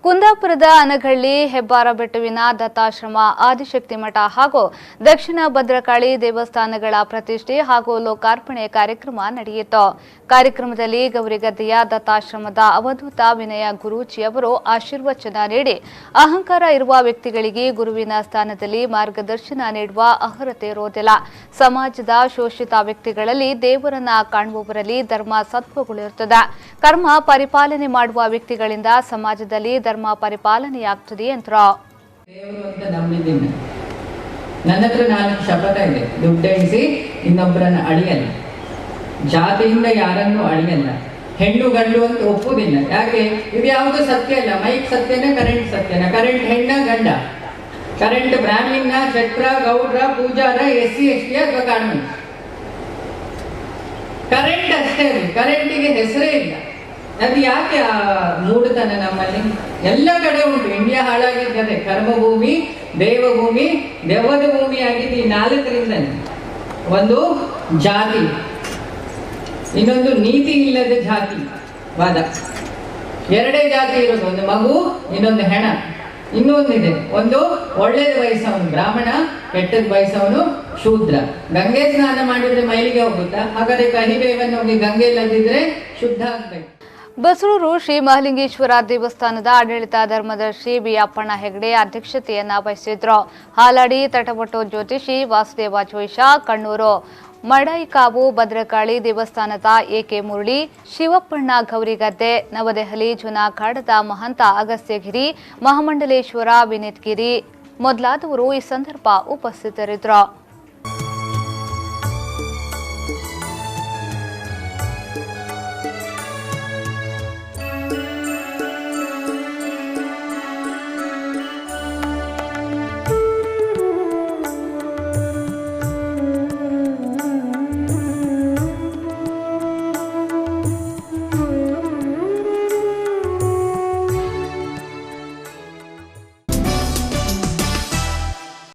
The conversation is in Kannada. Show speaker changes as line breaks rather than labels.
ಕುಂದಾಪುರದ ಅನಗಳ್ಳಿ ಹೆಬ್ಬಾರ ಬೆಟ್ಟವಿನ ದತ್ತಾಶ್ರಮ ಆದಿಶಕ್ತಿ ಮಠ ಹಾಗೂ ದಕ್ಷಿಣ ಭದ್ರಕಾಳಿ ದೇವಸ್ಥಾನಗಳ ಪ್ರತಿಷ್ಠೆ ಹಾಗೂ ಲೋಕಾರ್ಪಣೆ ಕಾರ್ಯಕ್ರಮ ನಡೆಯಿತು. ಕಾರ್ಯಕ್ರಮದಲ್ಲಿ ಗೌರಿಗದ್ದೆಯ ದತ್ತಾಶ್ರಮದ ಅವಧೂತ ವಿನಯ ಗುರೂಜಿಯವರು ಆಶೀರ್ವಚನ ನೀಡಿ, ಅಹಂಕಾರ ಇರುವ ವ್ಯಕ್ತಿಗಳಿಗೆ ಗುರುವಿನ ಸ್ಥಾನದಲ್ಲಿ ಮಾರ್ಗದರ್ಶನ ನೀಡುವ ಅರ್ಹತೆ ಇರುವುದಿಲ್ಲ. ಸಮಾಜದ ಶೋಷಿತ ವ್ಯಕ್ತಿಗಳಲ್ಲಿ ದೇವರನ್ನ ಕಾಣುವವರಲ್ಲಿ ಧರ್ಮ ಸತ್ವಗಳಿರುತ್ತದೆ. ಕರ್ಮ ಪರಿಪಾಲನೆ ಮಾಡುವ ವ್ಯಕ್ತಿಗಳಿಂದ ಸಮಾಜದಲ್ಲಿ ಧರ್ಮ ಪರಿಪಾಲನೆಯಾಗ್ತದೆ ಎಂದರು.
ನನ್ನ ಹತ್ರ 4 ಶಪಥ ಇದೆ. ದುಡ್ಡೆಣಿಸಿ ಇನ್ನೊಬ್ಬರನ್ನ ಅಳಿಯಲ್ಲ, ಜಾತಿಯಿಂದ ಯಾರನ್ನು ಅಳಿಯಲ್ಲ, ಹೆಣ್ಣು ಗಂಡು ಅಂತ ಒಪ್ಪುವುದಿಲ್ಲ. ಯಾಕೆ? ಇದು ಯಾವುದು ಸತ್ಯ ಅಲ್ಲ. ಮೈಕ್ ಸತ್ಯನ, ಕರೆಂಟ್ ಸತ್ಯನ? ಕರೆಂಟ್ ಹೆಣ್ಣ ಗಂಡ? ಕರೆಂಟ್ ಬ್ರಾಹ್ಮಣ, ಕ್ಷತ್ರ, ಗೌಡ್ರ, ಪೂಜಾರ, SC ST ಅಥವಾ ಕಾನ್ವೆಂಟ್? ಕರೆಂಟ್ ಅಷ್ಟೇ. ಕರೆಂಟಿಗೆ ಹೆಸರೇ ಇಲ್ಲ. ಅದು ಯಾಕೆ ಆ ಮೂಡುತನ ನಮ್ಮಲ್ಲಿ? ಎಲ್ಲ ಕಡೆ ಉಂಟು. ಇಂಡಿಯಾ ಹಾಳಾಗಿದ್ದಾರೆ. ಕರ್ಮಭೂಮಿ, ದೇವಭೂಮಿ, ದೆವ್ವದ ಭೂಮಿ ಆಗಿದೆ ಈ 4ರಿಂದ. ಒಂದು ಜಾತಿ, ಇನ್ನೊಂದು ನೀತಿ ಇಲ್ಲದ ಜಾತಿ ವಾದ. 2 ಜಾತಿ ಇರೋದು, ಒಂದು ಮಗು, ಇನ್ನೊಂದು ಹೆಣ. ಇನ್ನೊಂದಿದೆ, ಒಂದು ಒಳ್ಳೇದ ಬಯಸವನು ಬ್ರಾಹ್ಮಣ, ಕೆಟ್ಟದ ಬಯಸವನು ಶೂದ್ರ. ಗಂಗೆ ಸ್ನಾನ ಮಾಡಿದ್ರೆ ಮೈಲಿಗೆ ಹೋಗುತ್ತಾ? ಹಾಗಾದ್ರೆ ಕಹಿಬೇವನ್ನು ಹೋಗಿ ಗಂಗೆ ಇಲ್ಲದಿದ್ರೆ ಶುದ್ಧ ಆಗ್ಬೇಕು.
ಬಸರೂರು ಶ್ರೀ ಮಹಾಲಿಂಗೇಶ್ವರ ದೇವಸ್ಥಾನದ ಆಡಳಿತ ಧರ್ಮದರ್ಶಿ ಬಿ ಅಪ್ಪಣ್ಣ ಹೆಗಡೆ ಅಧ್ಯಕ್ಷತೆಯನ್ನ ವಹಿಸಿದ್ರು. ಹಾಲಾಡಿ ತಟಪಟ್ಟು ಜ್ಯೋತಿಷಿ ವಾಸುದೇವ ಜೋಯಿಷ, ಕಣ್ಣೂರು ಮಡೈಕಾವು ಭದ್ರಕಾಳಿ ದೇವಸ್ಥಾನದ AK ಮುರಳಿ, ಶಿವಪ್ಪಣ್ಣ ಗೌರಿಗದ್ದೆ, ನವದೆಹಲಿ ಜುನಾಗಢದ ಮಹಂತ ಅಗಸ್ತ್ಯಗಿರಿ, ಮಹಾಮಂಡಲೇಶ್ವರ ವಿನೀತ್ ಗಿರಿ ಮೊದಲಾದವರು ಈ ಸಂದರ್ಭ ಉಪಸ್ಥಿತರಿದ್ದರು.